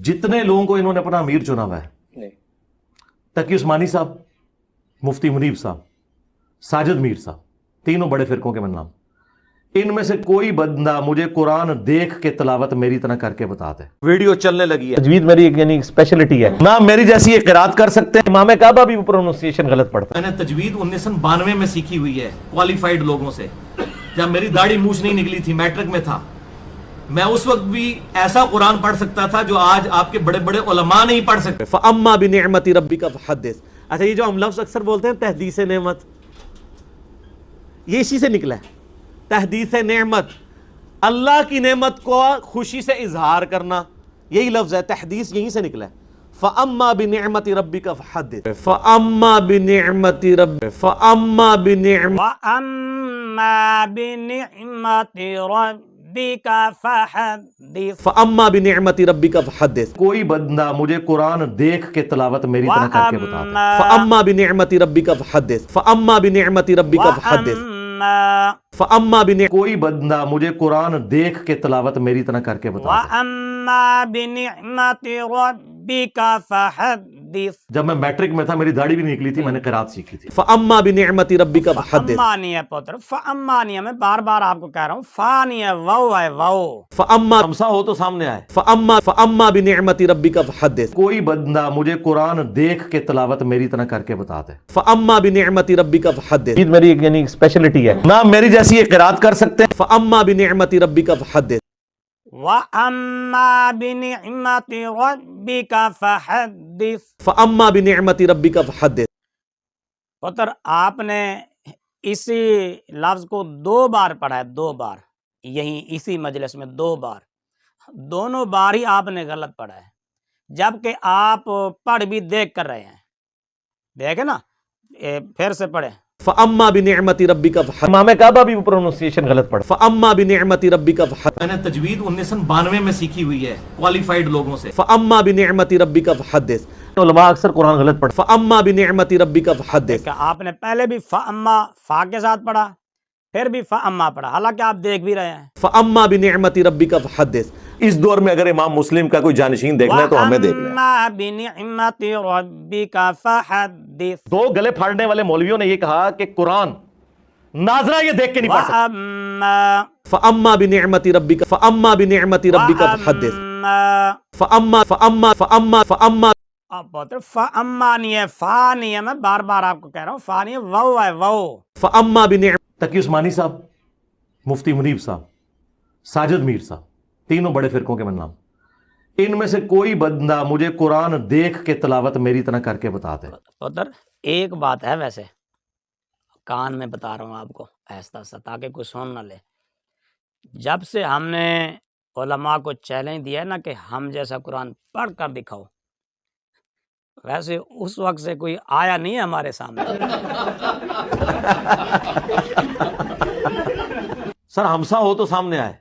जितने लोगों को इन्होंने अपना अमीर चुना हुआ है, तकी उस्मानी साहब, मुफ्ती मुनीब साहब, साजिद मीर साहब, तीनों बड़े फिरकों के नाम, इनमें से कोई बंदा मुझे कुरान देख के तिलावत मेरी तरह करके बता दे। वीडियो चलने लगी है। तजवीद मेरी एक यानी स्पेशलिटी है ना, मेरी जैसी एक किरात कर सकते हैं। इमाम काबा भी प्रोनाउंसिएशन गलत पढ़ता है। मैंने तजवीद 1992 में सीखी हुई है क्वालिफाइड लोगों से, जब मेरी दाढ़ी मूछ नहीं निकली थी, मैट्रिक में था। मैं उस वक्त भी ऐसा कुरान पढ़ सकता था जो आज आपके बड़े बड़े उलमा नहीं पढ़ सकते। फअम्मा बिनिअमति रब्बिका फहद्दिस। अच्छा, ये जो हम लफ्ज़ अक्सर बोलते हैं तहदीस नेमत, ये इसी से निकला है। तहदीस नेमत, अल्लाह की नेमत को खुशी से इजहार करना, यही लफ्ज़ है। तहदीस यहीं से निकला है। फअम्मा बिनिअमति रब्बिका फहद्दिस। फअम्मा बिनिअमति रब्बिका फअम्मा बिनिअमति फअम्मा बिनिअमति रब्बिका फहद्दिस। कोई बंदा मुझे कुरान देख के तिलावत मेरी तरह करके बता दे। फअम्मा बिनिअमति रब्बिका फहद्दिस। फअम्मा बिनिअमति रब्बिका फहद्दिस। फअम्मा बिनिअमति, कोई बंदा मुझे कुरान देख के तिलावत मेरी तरह करके बता दे। वअम्मा बिनिअमति रब्बिका फहद्दिस। जब मैं मैट्रिक में था, मेरी दाढ़ी भी निकली थी, मैंने किरात सीखी थी। फअम्मा बिनिअमति रब्बिका फहद्दिस। फअम्मा नहीं है पुत्र, फअम्मा नहीं है। मैं बार बार आपको कह रहा हूँ, फा नहीं है, वाओ है, वाओ। फअम्मा, हमसा हो तो सामने आए। फअम्मा बिनिअमति रब्बिका फहद्दिस। कोई बंदा मुझे कुरान देख के तिलावत मेरी तरह करके बता दे। फअम्मा बिनिअमति रब्बिका फहद्दिस। मेरी एक यानी स्पेशलिटी है ना, मेरी जैसी एक किरात कर सकते हैं। फअम्मा बिनिअमति रब्बिका फहद्दिस। वअम्मा बिनिअमति रब्बिका फहद्दिस। फअम्मा बिनिअमति रब्बिका फहद्दिस। पुत्र, आपने इसी लफ्ज को 2 बार पढ़ा है, 2 बार, यहीं इसी मजलिस में 2 बार। दोनों बार ही आपने गलत पढ़ा है, जबकि आप पढ़ भी देख कर रहे हैं। देखे ना, फिर से पढ़े। फअम्मा बिनिअमति रब्बिका फहद्दिस। इमाम काबा भी प्रोनाउंसिएशन गलत पढ़ता है। फअम्मा बिनिअमति रब्बिका फहद्दिस। मैंने तजवीद 1992 में सीखी हुई है क्वालिफाइड लोगों से। फअम्मा बिनिअमति रब्बिका फहद्दिस। उलमा अक्सर कुरान गलत पढ़ते। फअम्मा बिनिअमति रब्बिका फहद्दिस। आपने पहले भी फअम्मा फा के साथ पढ़ा, फिर भी फअम्मा पढ़ा, हालांकि आप देख भी रहे हैं। फअम्मा बिनिअमति रब्बिका फहद्दिस। इस दौर में अगर इमाम मुस्लिम का कोई जानशीन देखना है तो हमें देख लें। वअम्मा बिनिअमति रब्बिका फहद्दिस। 2 गले फाड़ने वाले मौलवियों ने ये कहा कि कुरान नाजरा ये देख के नहीं पढ़ सकता। फअम्मा बिनिअमति रब्बिका फअम्मा बिनिअमति रब्बिका फहद्दिस। फअम्मा फअम्मा फअम्मा फअम्मा। अब पुत्र, फअम्मा नहीं है, फा नहीं है। मैं बार बार आपको कह रहा हूँ, फा नहीं है, वाओ है, वाओ। फअम्मा बिनिअमति। तकी उस्मानी साहब, मुफ्ती मुनीब साहब, साजिद मीर साहब, तीनों बड़े फिरकों के नाम, इनमें से कोई बंदा मुझे कुरान देख के तिलावत मेरी तरह करके बता दे। पुत्र, एक बात है, वैसे कान में बता रहा हूँ आपको आहिस्ता सा, ताकि कोई सुन ना ले। जब से हमने उलमा को चैलेंज दिया है ना कि हम जैसा कुरान पढ़ कर दिखाओ, वैसे उस वक्त से कोई आया नहीं है हमारे सामने। सर, हमसा हो तो सामने आए।